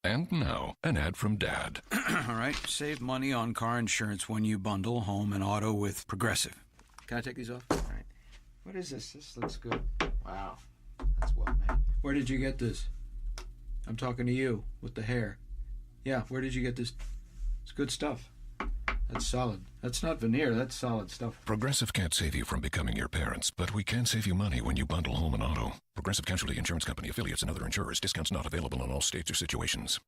And now, an ad from Dad. All right, save money on car insurance when you bundle home and auto with Progressive. Can I take these off? All right. What is this? This looks good. Wow, that's well made. Where did you get this? I'm talking to you with the hair. Yeah, where did you get this? It's good stuff. That's solid. That's not veneer, that's solid stuff. Progressive can't save you from becoming your parents, but we can save you money when you bundle home and auto. Progressive Casualty Insurance Company, affiliates, and other insurers. Discounts not available in all states or situations.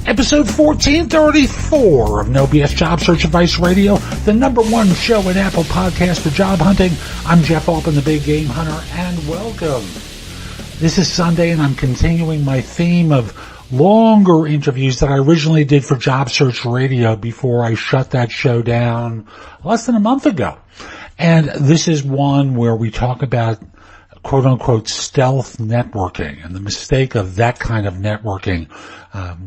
Episode 1434 of No BS Job Search Advice Radio, the number one show in Apple Podcasts for job hunting. I'm Jeff Altman, the Big Game Hunter, and welcome. This is Sunday, and I'm continuing my theme of longer interviews that I originally did for Job Search Radio before I shut that show down less than a month ago. And this is one where we talk about quote-unquote stealth networking and the mistake of that kind of networking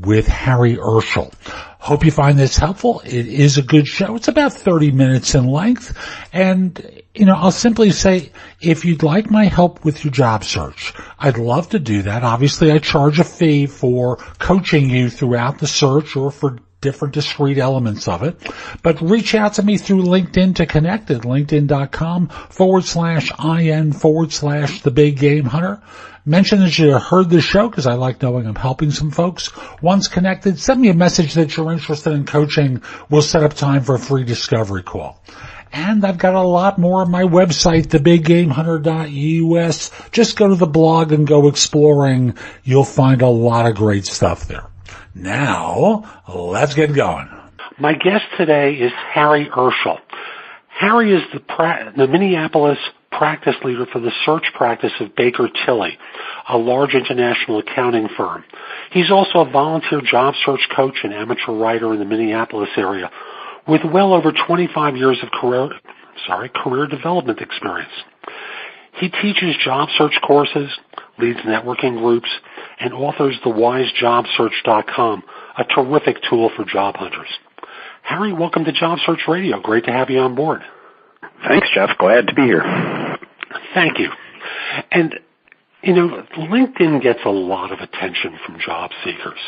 with Harry Urschel. Hope you find this helpful. It is a good show. It's about 30 minutes in length. And, I'll simply say, if you'd like my help with your job search, I'd love to do that. Obviously, I charge a fee for coaching you throughout the search or for different discrete elements of it. But reach out to me through LinkedIn to connect at linkedin.com/IN/The Big Game Hunter. Mention that you heard this show because I like knowing I'm helping some folks. Once connected, send me a message that you're interested in coaching. We'll set up time for a free discovery call. And I've got a lot more on my website, thebiggamehunter.us. Just go to the blog and go exploring. You'll find a lot of great stuff there. Now, let's get going. My guest today is Harry Urschel. Harry is the Minneapolis practice leader for the search practice of Baker Tilly, a large international accounting firm. He's also a volunteer job search coach and amateur writer in the Minneapolis area with well over 25 years of career development experience. He teaches job search courses, leads networking groups, and authors the wise JobSearch.com, a terrific tool for job hunters. Harry, welcome to Job Search Radio. Great to have you on board. Thanks, Jeff. Glad to be here. Thank you. And, LinkedIn gets a lot of attention from job seekers.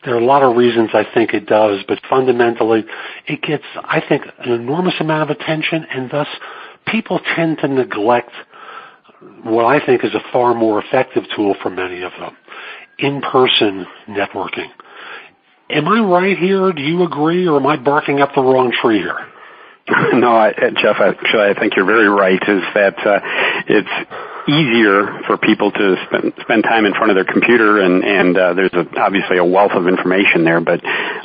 There are a lot of reasons I think it does, but fundamentally it gets, I think, an enormous amount of attention, and thus people tend to neglect what I think is a far more effective tool for many of them, in-person networking. Am I right here? Do you agree, or am I barking up the wrong tree here? No, Jeff, actually, I think you're very right, is that it's easier for people to spend time in front of their computer, and there's obviously a wealth of information there, but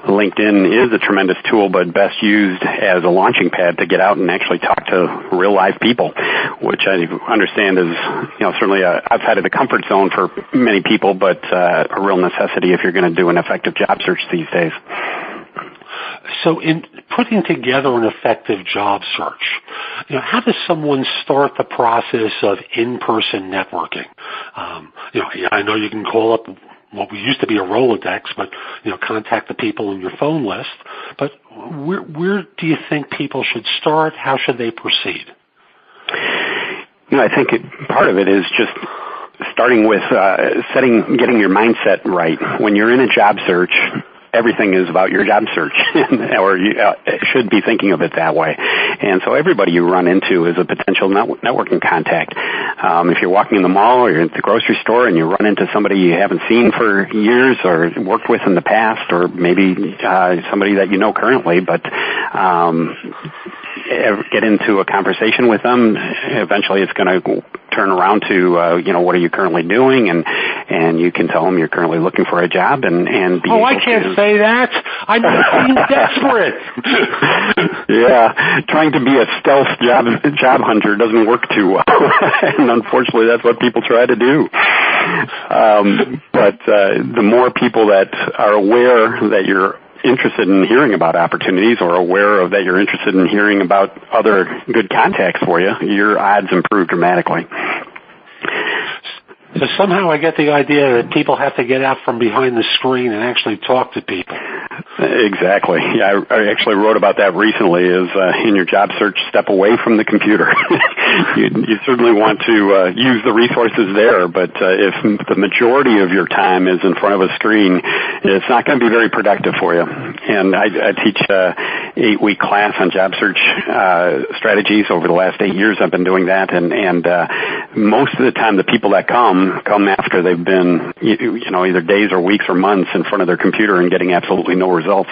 LinkedIn is a tremendous tool, but best used as a launching pad to get out and actually talk to real live people, which I understand is certainly outside of the comfort zone for many people, but a real necessity if you're going to do an effective job search these days. So in putting together an effective job search, how does someone start the process of in-person networking? I know you can call up what we used to be a Rolodex, but, contact the people in your phone list. But where do you think people should start? How should they proceed? I think part of it is just starting with getting your mindset right. When you're in a job search, everything is about your job search, or you should be thinking of it that way. And so everybody you run into is a potential networking contact. If you're walking in the mall or you're at the grocery store and you run into somebody you haven't seen for years or worked with in the past, or maybe somebody that you know currently, but get into a conversation with them, eventually it's going to turn around to, what are you currently doing? And you can tell them you're currently looking for a job and be able I can't say that. I'm being desperate. Yeah. Trying to be a stealth job hunter doesn't work too well. And unfortunately, that's what people try to do. But the more people that are aware that you're interested in hearing about opportunities or aware of that you're interested in hearing about other good contacts for you, your odds improve dramatically. So somehow I get the idea that people have to get out from behind the screen and actually talk to people. Exactly. Yeah, I actually wrote about that recently. Is in your job search, step away from the computer. you certainly want to use the resources there, but if the majority of your time is in front of a screen, it's not going to be very productive for you. And I teach a 8-week class on job search strategies. Over the last 8 years, I've been doing that, and most of the time, the people that come after they've been either days or weeks or months in front of their computer and getting absolutely no results.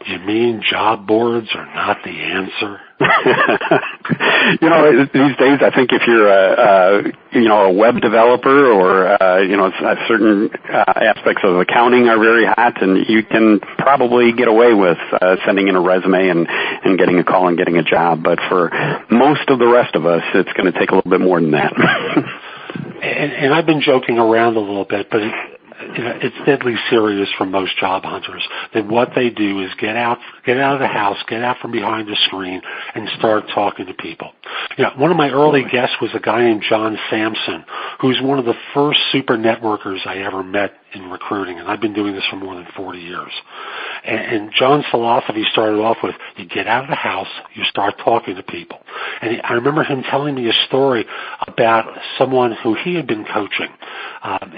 You mean job boards are not the answer? These days, I think if you're a web developer or certain aspects of accounting are very hot, and you can probably get away with sending in a resume and getting a call and getting a job. But for most of the rest of us, it's going to take a little bit more than that. And I've been joking around a little bit, but it's deadly serious for most job hunters. That what they do is get out of the house, get out from behind the screen, and start talking to people. One of my early guests was a guy named John Sampson, who's one of the first super networkers I ever met in recruiting, and I've been doing this for more than 40 years. And John's philosophy started off with, you get out of the house, you start talking to people. And I remember him telling me a story about someone who he had been coaching.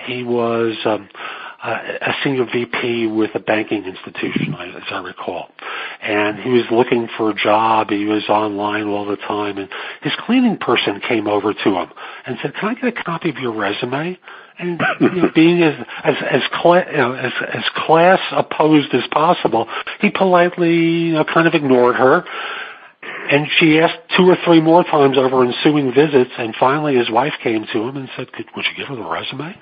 He was a senior VP with a banking institution, as I recall. And he was looking for a job. He was online all the time. And his cleaning person came over to him and said, "Can I get a copy of your resume?" And being as class opposed as possible, he politely kind of ignored her. And she asked 2 or 3 more times over ensuing visits, and finally his wife came to him and said, "Would you give her the resume?"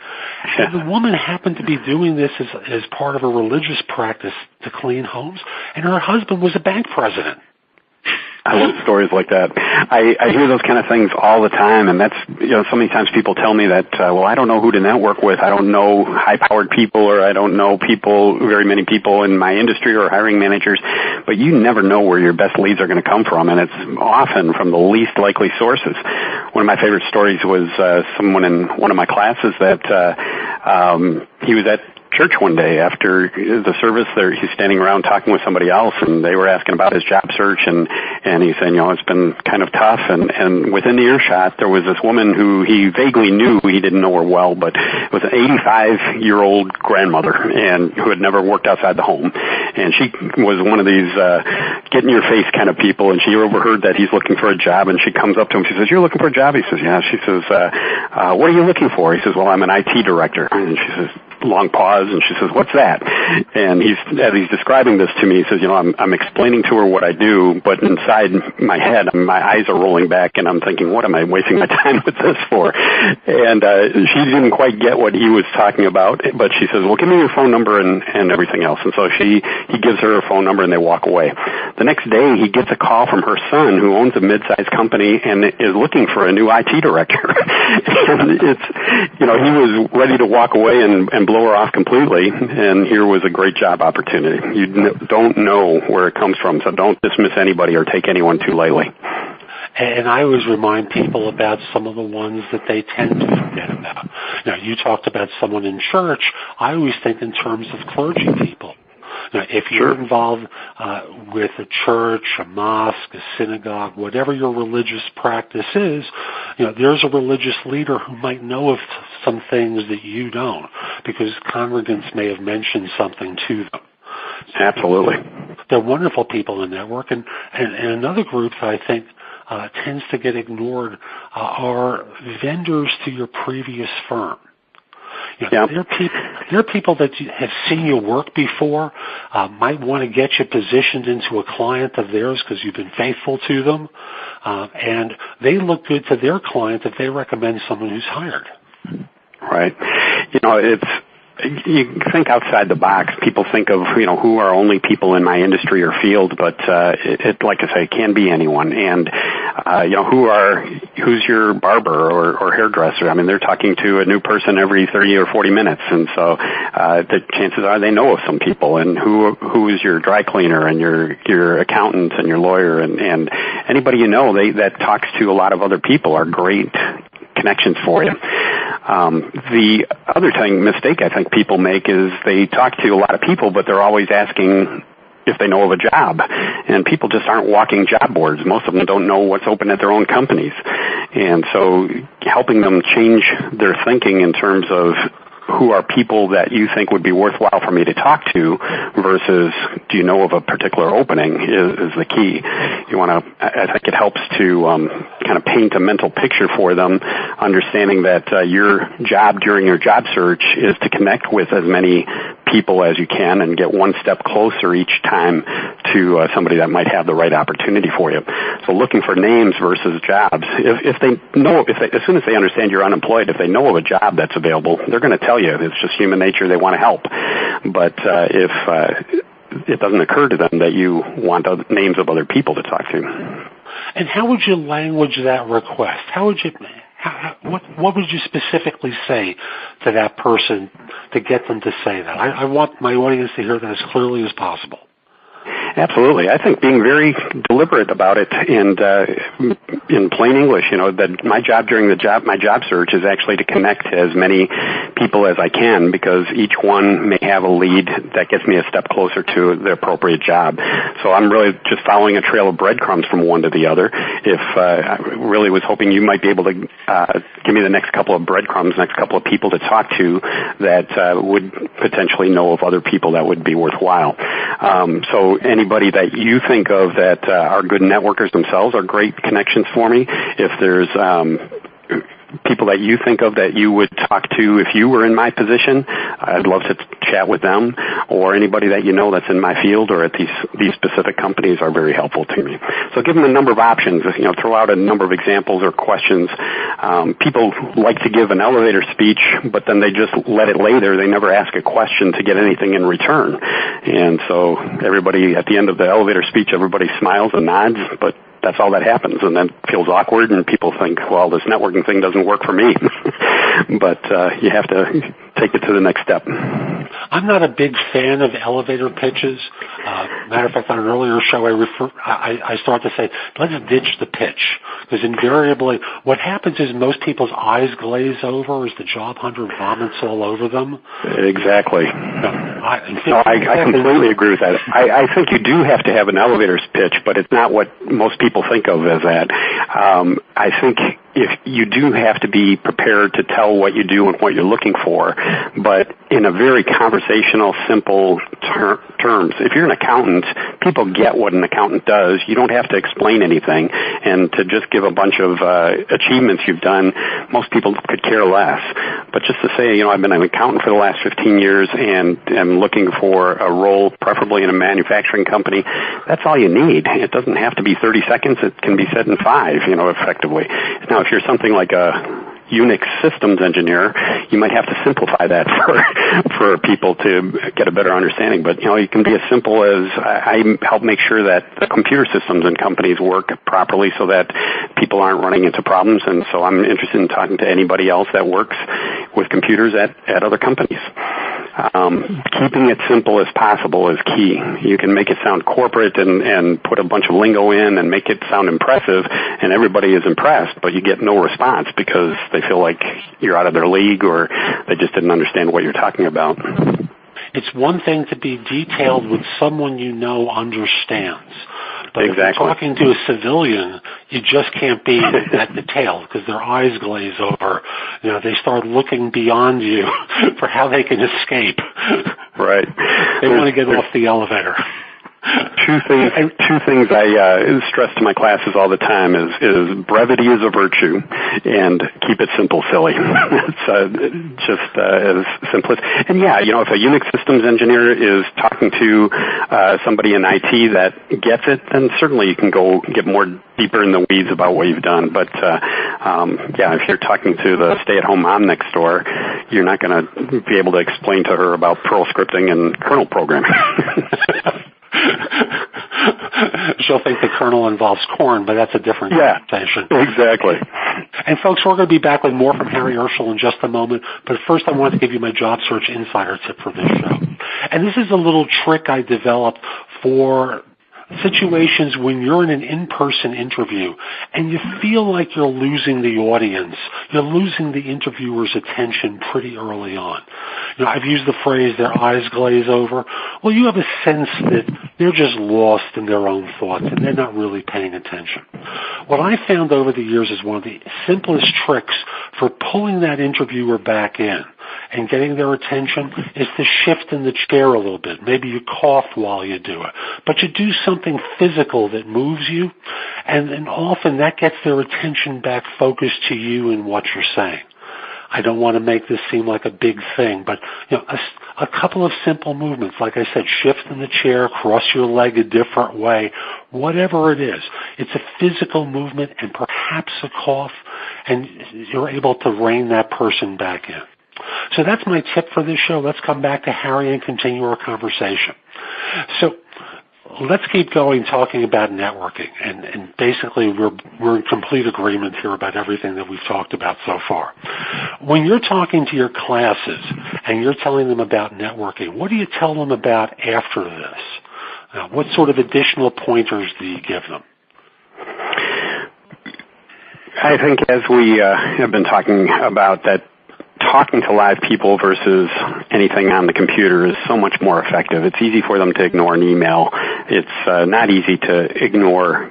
And the woman happened to be doing this as part of a religious practice to clean homes, and her husband was a bank president. I love stories like that. I hear those kind of things all the time, and that's, so many times people tell me that, I don't know who to network with. I don't know high-powered people, or I don't know very many people in my industry or hiring managers, but you never know where your best leads are going to come from, and it's often from the least likely sources. One of my favorite stories was someone in one of my classes that he was at church one day after the service. There, he's standing around talking with somebody else, and they were asking about his job search, and he's saying, it's been kind of tough. And within the earshot, there was this woman who he vaguely knew. He didn't know her well, but it was an 85-year-old grandmother, and who had never worked outside the home. And she was one of these get in your face kind of people, and she overheard that he's looking for a job, and she comes up to him. She says, "You're looking for a job?" He says, "Yeah." She says, "What are you looking for?" He says, "Well, I'm an IT director." And she says, long pause, and she says, "What's that?" And as he's describing this to me, he says, I'm explaining to her what I do, but inside my head, my eyes are rolling back, and I'm thinking, what am I wasting my time with this for? And she didn't quite get what he was talking about, but she says, "Well, give me your phone number and everything else." And so he gives her her phone number, and they walk away. The next day, he gets a call from her son, who owns a mid-sized company and is looking for a new IT director. And he was ready to walk away and blow her off completely, and here was a great job opportunity. You don't know where it comes from, so don't dismiss anybody or take anyone too lightly. And I always remind people about some of the ones that they tend to forget about. Now, you talked about someone in church. I always think in terms of clergy people. Now, if you're involved with a church, a mosque, a synagogue, whatever your religious practice is, there's a religious leader who might know of some things that you don't, because congregants may have mentioned something to them. Absolutely. They're wonderful in the network. And another group that I think tends to get ignored are vendors to your previous firm. They're people that have seen your work before, might want to get you positioned into a client of theirs because you've been faithful to them, and they look good to their client if they recommend someone who's hired. Right. You think outside the box. People think of, who are only people in my industry or field, but it like I say, it can be anyone. And who's your barber or hairdresser? I mean, they're talking to a new person every 30 or 40 minutes, and so the chances are they know of some people. And who is your dry cleaner and your accountant and your lawyer and anybody that talks to a lot of other people are great connections for you. The other mistake I think people make is they talk to a lot of people, but they're always asking if they know of a job. And people just aren't walking job boards. Most of them don't know what's open at their own companies. And so helping them change their thinking in terms of who are people that you think would be worthwhile for me to talk to versus do you know of a particular opening is the key. I think it helps to kind of paint a mental picture for them, understanding that your job during your job search is to connect with as many people as you can and get one step closer each time to somebody that might have the right opportunity for you. So looking for names versus jobs. If they know, as soon as they understand you're unemployed, if they know of a job that's available, they're going to tell you. It's just human nature. They want to help. But if it doesn't occur to them that you want names of other people to talk to. And how would you language that request? What would you specifically say to that person to get them to say that? I want my audience to hear that as clearly as possible. Absolutely. I think being very deliberate about it and in plain English, that my job during my job search is actually to connect to as many people as I can because each one may have a lead that gets me a step closer to the appropriate job. So I'm really just following a trail of breadcrumbs from one to the other. If I really was hoping you might be able to give me the next couple of breadcrumbs, next couple of people to talk to that would potentially know of other people that would be worthwhile. So anybody that you think of that are good networkers themselves are great connections for me. If there's people that you think of that you would talk to if you were in my position, I'd love to chat with them, or anybody that you know that's in my field or at these specific companies are very helpful to me. So give them a number of options, throw out a number of examples or questions. People like to give an elevator speech, but then they just let it lay there. They never ask a question to get anything in return. And so everybody, at the end of the elevator speech, everybody smiles and nods, but that's all that happens, and then it feels awkward, and people think, well, this networking thing doesn't work for me. But you have to take it to the next step. I'm not a big fan of elevator pitches. Matter of fact, on an earlier show, I start to say, let's ditch the pitch, because invariably what happens is most people's eyes glaze over as the job hunter vomits all over them. Exactly. I completely agree with that. I think you do have to have an elevator's pitch, but it's not what most people think of as that. I think if you do have to be prepared to tell what you do and what you're looking for, but in a very conversational, simple terms. If you're an accountant, people get what an accountant does. You don't have to explain anything, and to just give a bunch of achievements you've done, most people could care less. But just to say, I've been an accountant for the last 15 years and am looking for a role, preferably in a manufacturing company, that's all you need. It doesn't have to be 30 seconds. It can be said in 5, effectively. Now, if you're something like a Unix systems engineer, you might have to simplify that for people to get a better understanding. But, it can be as simple as I help make sure that the computer systems in companies work properly so that people aren't running into problems. And so I'm interested in talking to anybody else that works with computers at other companies. Keeping it simple as possible is key. You can make it sound corporate and put a bunch of lingo in and make it sound impressive, and everybody is impressed, but you get no response because they feel like you're out of their league or they just didn't understand what you're talking about. It's one thing to be detailed with someone you know understands. But exactly. If you're talking to a civilian, you just can't be that detailed because their eyes glaze over. They start looking beyond you for how they can escape. Right. They want to get off the elevator. Two things I stress to my classes all the time is brevity is a virtue and keep it simple, silly. It's just as simple as, and if a Unix systems engineer is talking to somebody in IT that gets it, then certainly you can go get more deeper in the weeds about what you've done. But if you're talking to the stay-at-home mom next door, you're not going to be able to explain to her about Perl scripting and kernel programming. She'll think the kernel involves corn, but that's a different conversation. Exactly. And folks, we're going to be back with more from Harry Urschel in just a moment, but first I want to give you my job search insider tip for this show. And this is a little trick I developed for situations when you're in an in-person interview and you feel like you're losing the audience, you're losing the interviewer's attention pretty early on. I've used the phrase, their eyes glaze over. Well, you have a sense that they're just lost in their own thoughts and they're not really paying attention. What I found over the years is one of the simplest tricks for pulling that interviewer back in and getting their attention is to shift in the chair a little bit. Maybe you cough while you do it, but you do something physical that moves you, and often that gets their attention back focused to you and what you're saying. I don't want to make this seem like a big thing, but a couple of simple movements, like I said, shift in the chair, cross your leg a different way, whatever it is. It's a physical movement and perhaps a cough, and you're able to rein that person back in. So that's my tip for this show. Let's come back to Harry and continue our conversation. So let's keep going talking about networking, and basically we're in complete agreement here about everything that we've talked about so far. When you're talking to your classes and you're telling them about networking, what do you tell them about after this? What sort of additional pointers do you give them? I think as we have been talking about that, talking to live people versus anything on the computer is so much more effective. It's easy for them to ignore an email. It's not easy to ignore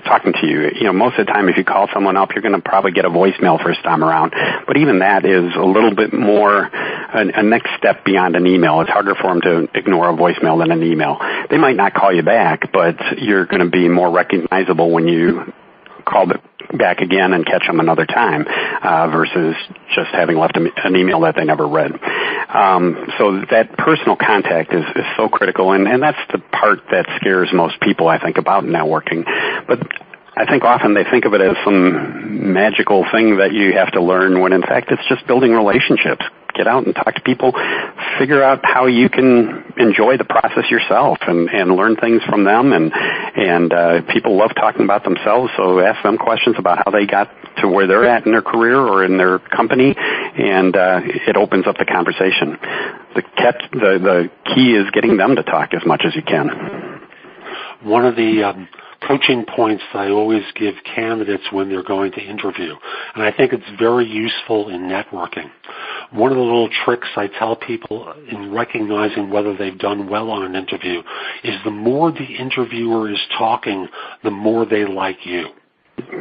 talking to you. Most of the time if you call someone up, you're going to probably get a voicemail first time around. But even that is a little bit more a next step beyond an email. It's harder for them to ignore a voicemail than an email. They might not call you back, but you're going to be more recognizable when you call back again and catch them another time versus just having left an email that they never read. So that personal contact is so critical, and that's the part that scares most people, I think, about networking. But I think often they think of it as some magical thing that you have to learn when, in fact, it's just building relationships. Get out and talk to people, figure out how you can enjoy the process yourself and learn things from them. And people love talking about themselves, so ask them questions about how they got to where they're at in their career or in their company, and it opens up the conversation. The key is getting them to talk as much as you can. One of the coaching points that I always give candidates when they're going to interview, and I think it's very useful in networking. One of the little tricks I tell people in recognizing whether they've done well on an interview is the more the interviewer is talking, the more they like you.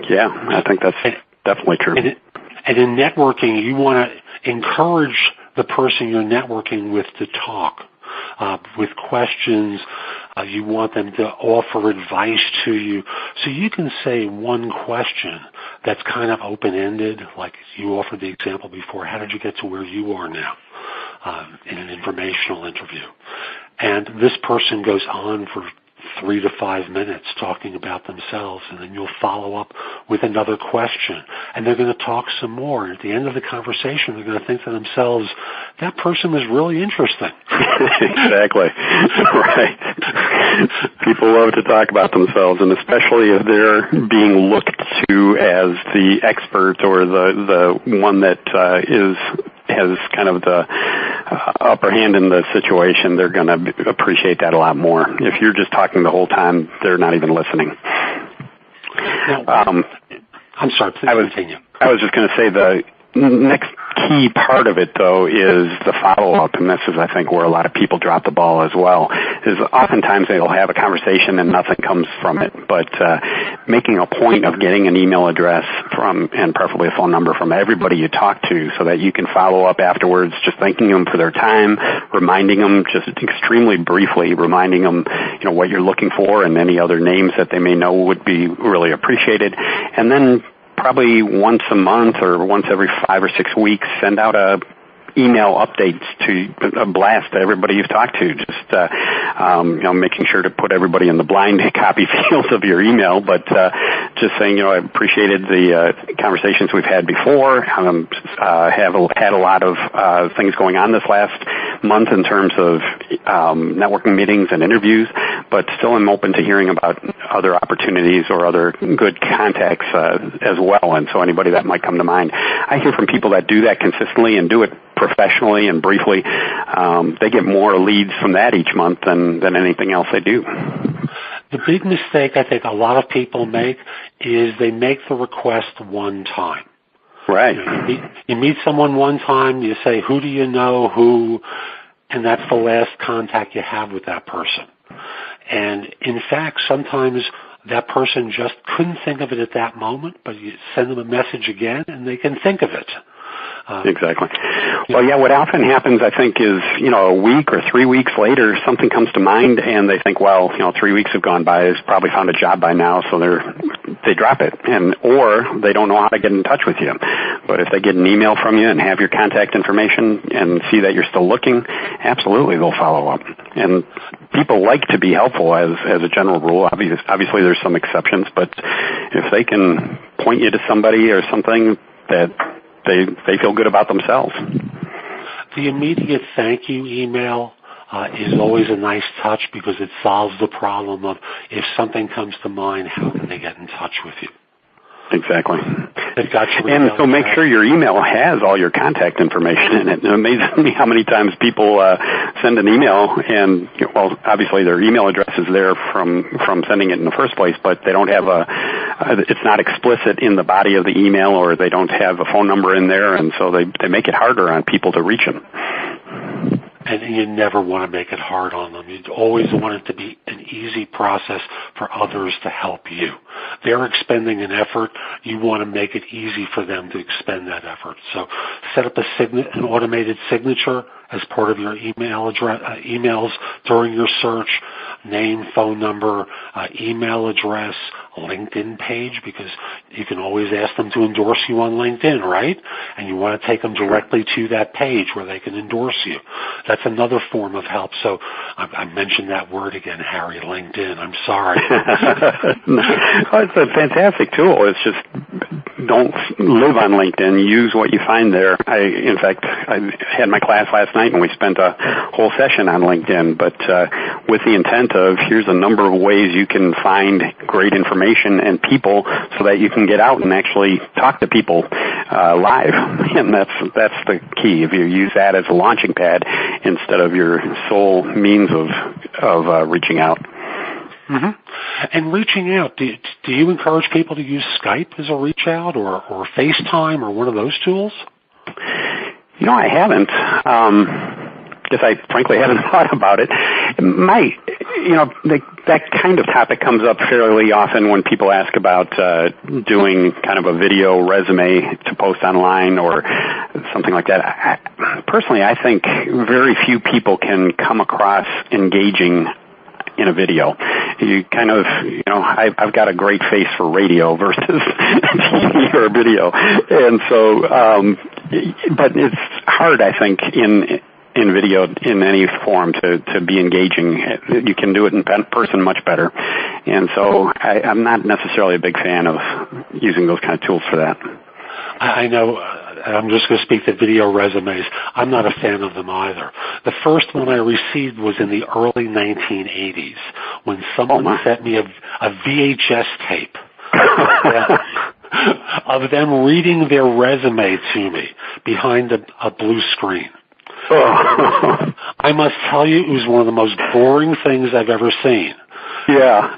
Yeah, I think that's definitely true. And in networking, you want to encourage the person you're networking with to talk with questions. You want them to offer advice to you. So you can say one question that's kind of open-ended, like you offered the example before, how did you get to where you are now in an informational interview? And this person goes on for 3 to 5 minutes talking about themselves, and then you'll follow up with another question, and they're going to talk some more. And at the end of the conversation, they're going to think to themselves, that person was really interesting. Exactly. Right. People love to talk about themselves, and especially if they're being looked to as the expert or the one that has kind of the upper hand in the situation, they're going to appreciate that a lot more. If you're just talking the whole time, they're not even listening. I'm sorry, please continue. I was just going to say the next key part of it, though, is the follow-up, and this is, I think, where a lot of people drop the ball as well, is oftentimes they'll have a conversation and nothing comes from it, but making a point of getting an email address from, and preferably a phone number from everybody you talk to so that you can follow up afterwards, just thanking them for their time, reminding them just extremely briefly, reminding them, what you're looking for and any other names that they may know would be really appreciated, and then probably once a month or once every 5 or 6 weeks, send out a email updates to a blast to everybody you've talked to. Just making sure to put everybody in the blind copy field of your email, but just saying, I appreciated the conversations we've had before. Have had a lot of things going on this last month in terms of networking meetings and interviews, but still I'm open to hearing about other opportunities or other good contacts as well. And so anybody that might come to mind, I hear from people that do that consistently and do it professionally and briefly. They get more leads from that each month than anything else they do. The big mistake I think a lot of people make is they make the request one time. Right. You meet someone one time, you say, who do you know, who, and that's the last contact you have with that person. And in fact, sometimes that person just couldn't think of it at that moment, but you send them a message again and they can think of it. Exactly. Well, yeah, what often happens, I think, is, a week or 3 weeks later, something comes to mind and they think, well, 3 weeks have gone by, he's probably found a job by now, so they drop it. Or they don't know how to get in touch with you. But if they get an email from you and have your contact information and see that you're still looking, absolutely they'll follow up. And people like to be helpful as a general rule. Obviously there's some exceptions, but if they can point you to somebody or something that they feel good about themselves. The immediate thank you email is always a nice touch because it solves the problem of if something comes to mind, how can they get in touch with you? Exactly. They've got your and so make sure your email has all your contact information in it. It amazes me how many times people send an email and, well, obviously their email address is there from sending it in the first place, but they don't have it's not explicit in the body of the email, or they don't have a phone number in there, and so they make it harder on people to reach them. And you never want to make it hard on them. You always want it to be an easy process for others to help you. They're expending an effort. You want to make it easy for them to expend that effort. So set up an automated signature as part of your emails during your search. Name, phone number, email address, LinkedIn page, because you can always ask them to endorse you on LinkedIn, right? And you want to take them directly to that page where they can endorse you. That's another form of help. So I mentioned that word again, Harry, LinkedIn. I'm sorry. Oh, it's a fantastic tool. It's just don't live on LinkedIn. Use what you find there. In fact, I had my class last night and we spent a whole session on LinkedIn, but with the intent of here's a number of ways you can find great information and people so that you can get out and actually talk to people live. And that's the key. If you use that as a launching pad instead of your sole means of reaching out. Mm-hmm. And reaching out, do you encourage people to use Skype as a reach out or FaceTime or one of those tools? I haven't. Because I frankly haven't thought about it. That kind of topic comes up fairly often when people ask about doing kind of a video resume to post online or something like that. Personally, I think very few people can come across engaging in a video. You kind of, I've got a great face for radio versus TV or video. And so, but it's hard, I think, in video in any form to be engaging. You can do it in person much better. And so I'm not necessarily a big fan of using those kind of tools for that. I know. I'm just going to speak to video resumes. I'm not a fan of them either. The first one I received was in the early 1980s when someone sent me a VHS tape of them reading their resume to me behind a blue screen. I must tell you, it was one of the most boring things I've ever seen. Yeah.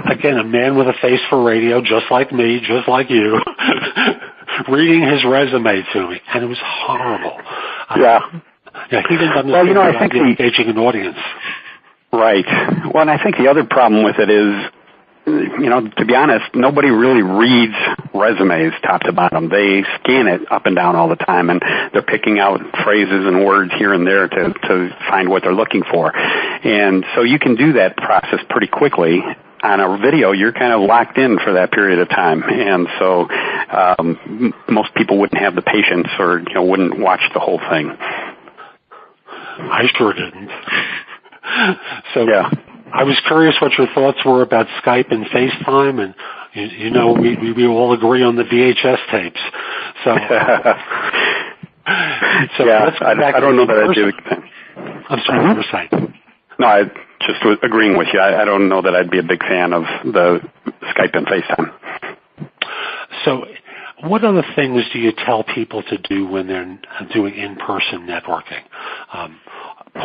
Again, a man with a face for radio, just like me, just like you, reading his resume to me, and it was horrible. Yeah. Yeah, he didn't understand I think engaging an audience. Right. Well, and I think the other problem with it is, to be honest, nobody really reads resumes top to bottom. They scan it up and down all the time, and they're picking out phrases and words here and there to find what they're looking for. And so you can do that process pretty quickly. On a video, you're kind of locked in for that period of time. And so most people wouldn't have the patience or wouldn't watch the whole thing. I sure didn't. So yeah. I was curious what your thoughts were about Skype and FaceTime, and we all agree on the VHS tapes. So, yeah, I don't know that I do. I'm sorry, you were saying. No, I just was agreeing with you. I don't know that I'd be a big fan of the Skype and FaceTime. So, what other things do you tell people to do when they're doing in-person networking?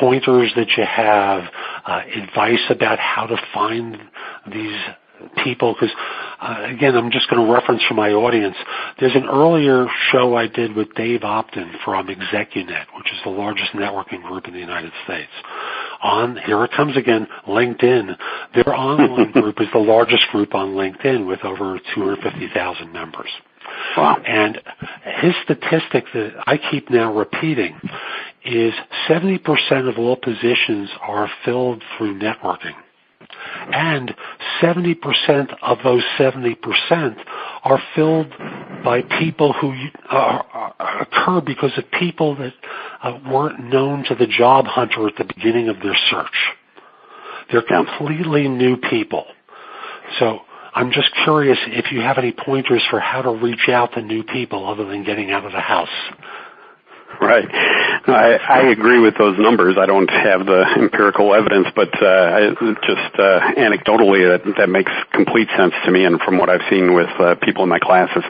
pointers that you have, advice about how to find these people? Because, again, I'm just going to reference for my audience. There's an earlier show I did with Dave Altman from ExecuNet, which is the largest networking group in the United States. Here it comes again, LinkedIn. Their online group is the largest group on LinkedIn with over 250,000 members. Wow. And his statistic that I keep now repeating is 70% of all positions are filled through networking. And 70% of those 70% are filled by people who occur because of people that weren't known to the job hunter at the beginning of their search. They're completely new people. So I'm just curious if you have any pointers for how to reach out to new people other than getting out of the house. Right. I agree with those numbers. I don't have the empirical evidence, but anecdotally, that makes complete sense to me, and from what I've seen with people in my classes.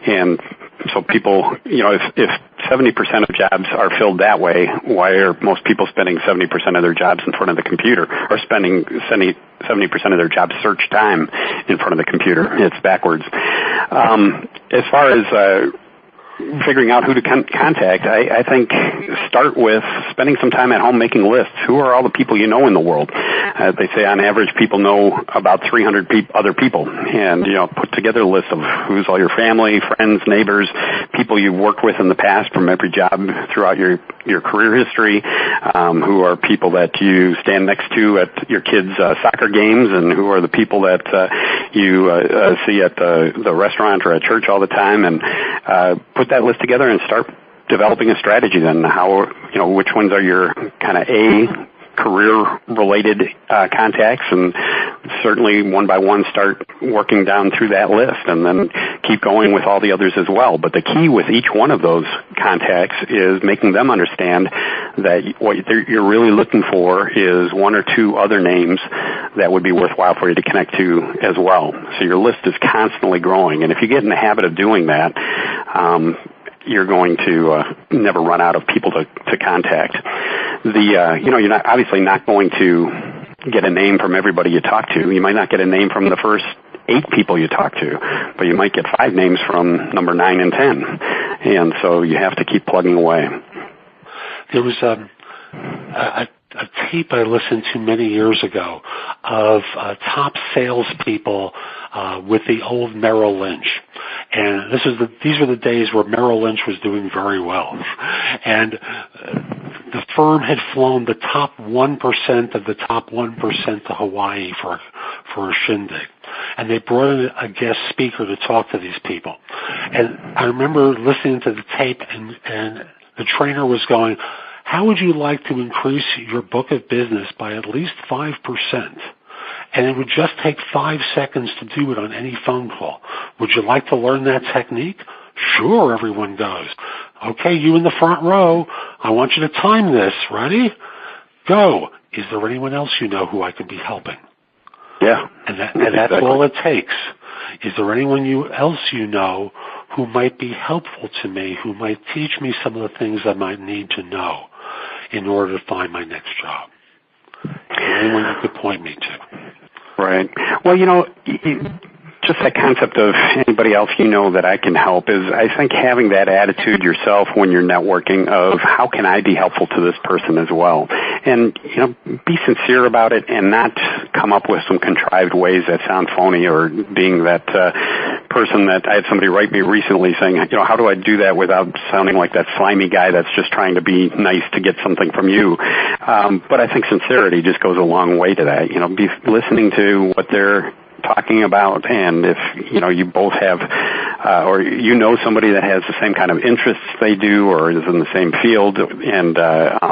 And so people, if 70% of jobs are filled that way, why are most people spending 70% of their jobs in front of the computer, or spending 70% of their job search time in front of the computer? It's backwards. As far as figuring out who to contact, I think start with spending some time at home making lists. Who are all the people you know in the world? They say on average people know about 300 other people, and put together a list of who's all your family, friends, neighbors, people you've worked with in the past from every job throughout your career history, who are people that you stand next to at your kids' soccer games, and who are the people that you see at the restaurant or at church all the time, and put that list together and start developing a strategy then. Which ones are your kind of career-related contacts, and certainly one by one start working down through that list, and then keep going with all the others as well. But the key with each one of those contacts is making them understand that what you're really looking for is one or two other names that would be worthwhile for you to connect to as well. So your list is constantly growing, and if you get in the habit of doing that, you're going to never run out of people to contact. You're obviously not going to get a name from everybody you talk to. You might not get a name from the first 8 people you talk to, but you might get 5 names from number 9 and 10. And so you have to keep plugging away. There was a tape I listened to many years ago of top salespeople with the old Merrill Lynch. And these were the days where Merrill Lynch was doing very well. And the firm had flown the top 1% of the top 1% to Hawaii for a shindig. And they brought in a guest speaker to talk to these people. And I remember listening to the tape, and the trainer was going, how would you like to increase your book of business by at least 5%? And it would just take 5 seconds to do it on any phone call. Would you like to learn that technique? Sure, everyone goes. Okay, you in the front row, I want you to time this. Ready? Go. Is there anyone else you know who I could be helping? Yeah. And that's all it takes. Is there anyone else you know who might be helpful to me, who might teach me some of the things I might need to know in order to find my next job? Anyone you could point me to. Right. Well, just that concept of anybody else that I can help is, I think, having that attitude yourself when you're networking of how can I be helpful to this person as well. And, be sincere about it and not come up with some contrived ways that sound phony, or being that person that I had somebody write me recently saying, how do I do that without sounding like that slimy guy that's just trying to be nice to get something from you? But I think sincerity just goes a long way to that. Be listening to what they're talking about, and if you both have or somebody that has the same kind of interests they do, or is in the same field, and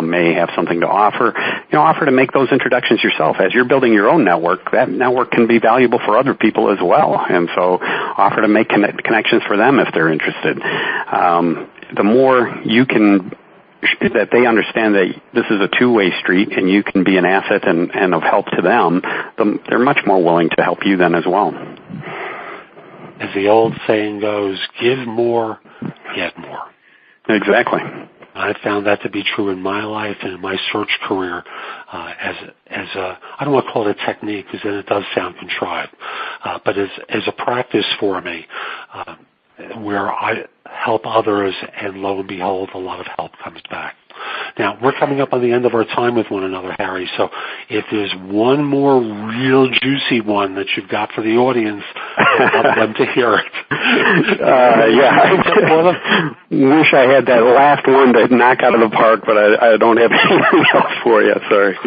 may have something to offer, offer to make those introductions yourself. As you're building your own network, that network can be valuable for other people as well, and so offer to make connections for them if they're interested. The more you can, that they understand that this is a two-way street and you can be an asset and of help to them, they're much more willing to help you then as well. As the old saying goes, give more, get more. Exactly. I found that to be true in my life and in my search career as a, I don't want to call it a technique because then it does sound contrived, but as a practice for me where I help others, and lo and behold, a lot of help comes back. Now, we're coming up on the end of our time with one another, Harry, so if there's one more real juicy one that you've got for the audience, I'd love them to hear it. I wish I had that last one to knock out of the park, but I don't have anything else for you, sorry.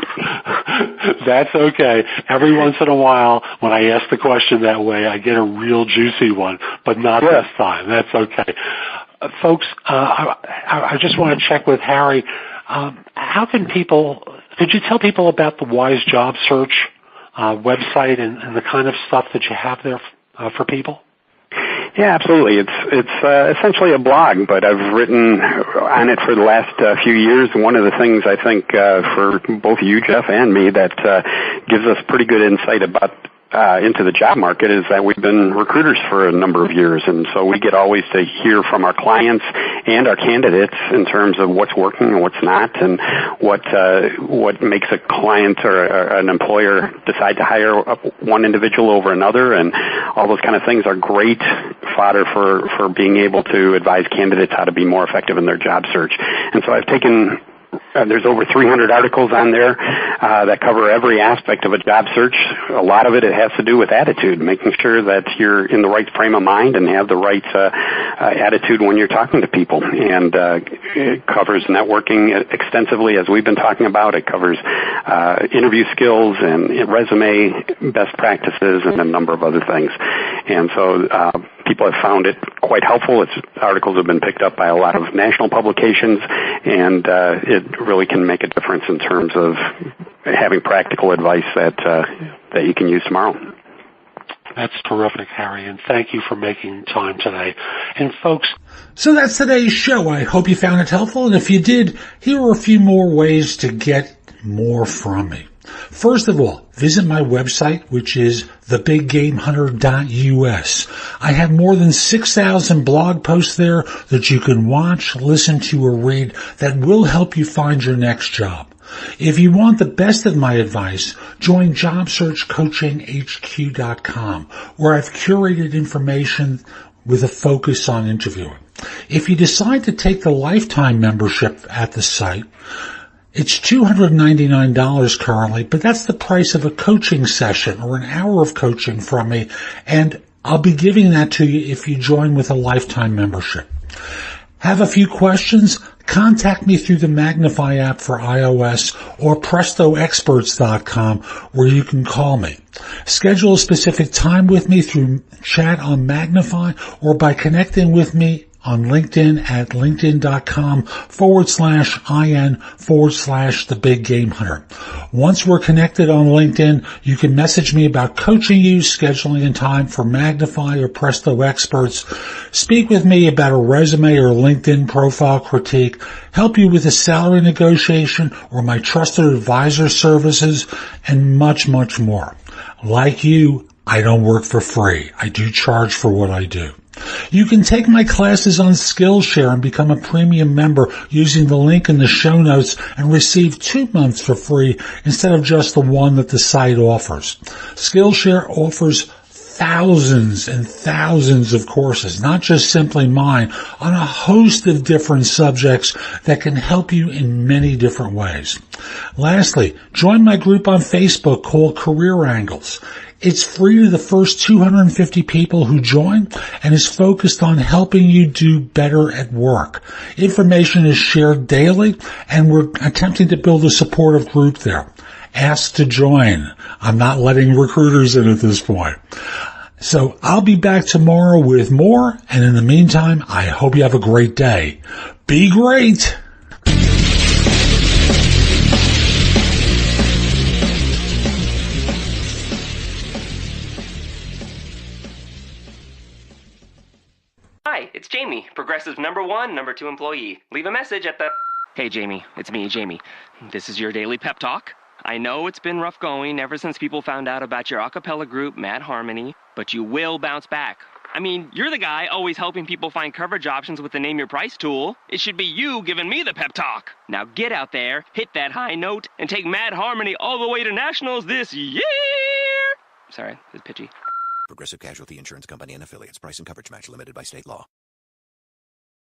That's okay. Every once in a while, when I ask the question that way, I get a real juicy one, but not this time. That's okay. Folks, I just want to check with Harry. How can people, could you tell people about the Wise Job Search website and the kind of stuff that you have there for people? Yeah, absolutely. It's essentially a blog, but I've written on it for the last few years. One of the things I think for both you, Jeff, and me that gives us pretty good insight about into the job market is that we've been recruiters for a number of years, and so we get always to hear from our clients and our candidates in terms of what's working and what's not, and what makes a client or an employer decide to hire one individual over another, and all those kind of things are great fodder for being able to advise candidates how to be more effective in their job search. And so I've taken there's over 300 articles on there that cover every aspect of a job search. A lot of it has to do with attitude, making sure that you're in the right frame of mind and have the right attitude when you're talking to people. And it covers networking extensively, as we've been talking about. It covers interview skills and resume best practices and a number of other things. And so people have found it quite helpful. Its articles have been picked up by a lot of national publications, and it really can make a difference in terms of having practical advice that you can use tomorrow. That's terrific, Harry, and thank you for making time today. And folks, so that's today's show. I hope you found it helpful, and if you did, here are a few more ways to get more from me. First of all, visit my website, which is thebiggamehunter.us. I have more than 6,000 blog posts there that you can watch, listen to, or read that will help you find your next job. If you want the best of my advice, join JobSearch.Coaching.HQ.com, where I've curated information with a focus on interviewing. If you decide to take the lifetime membership at the site, it's $299 currently, but that's the price of a coaching session or an hour of coaching from me, and I'll be giving that to you if you join with a lifetime membership. Have a few questions? Contact me through the Magnify app for iOS or PrestoExperts.com, where you can call me. Schedule a specific time with me through chat on Magnify or by connecting with me on LinkedIn at linkedin.com/IN/The Big Game Hunter. Once we're connected on LinkedIn, you can message me about coaching you, scheduling in time for Magnify or Presto Experts, speak with me about a resume or LinkedIn profile critique, help you with a salary negotiation or my trusted advisor services, and much, much more. Like you, I don't work for free. I do charge for what I do. You can take my classes on Skillshare and become a premium member using the link in the show notes and receive 2 months for free instead of just the one that the site offers. Skillshare offers thousands and thousands of courses, not just simply mine, on a host of different subjects that can help you in many different ways. Lastly, join my group on Facebook called Career Angles. It's free to the first 250 people who join and is focused on helping you do better at work. Information is shared daily, and we're attempting to build a supportive group there. Ask to join. I'm not letting recruiters in at this point. So I'll be back tomorrow with more, and in the meantime, I hope you have a great day. Be great! Hi, it's Jamie, Progressive #1, #2 employee. Leave a message at the... Hey, Jamie, it's me, Jamie. This is your daily pep talk. I know it's been rough going ever since people found out about your a cappella group, Mad Harmony, but you will bounce back. I mean, you're the guy always helping people find coverage options with the Name Your Price tool. It should be you giving me the pep talk. Now get out there, hit that high note, and take Mad Harmony all the way to nationals this year. Sorry, it's pitchy. Progressive Casualty Insurance Company and Affiliates. Price and coverage match limited by state law.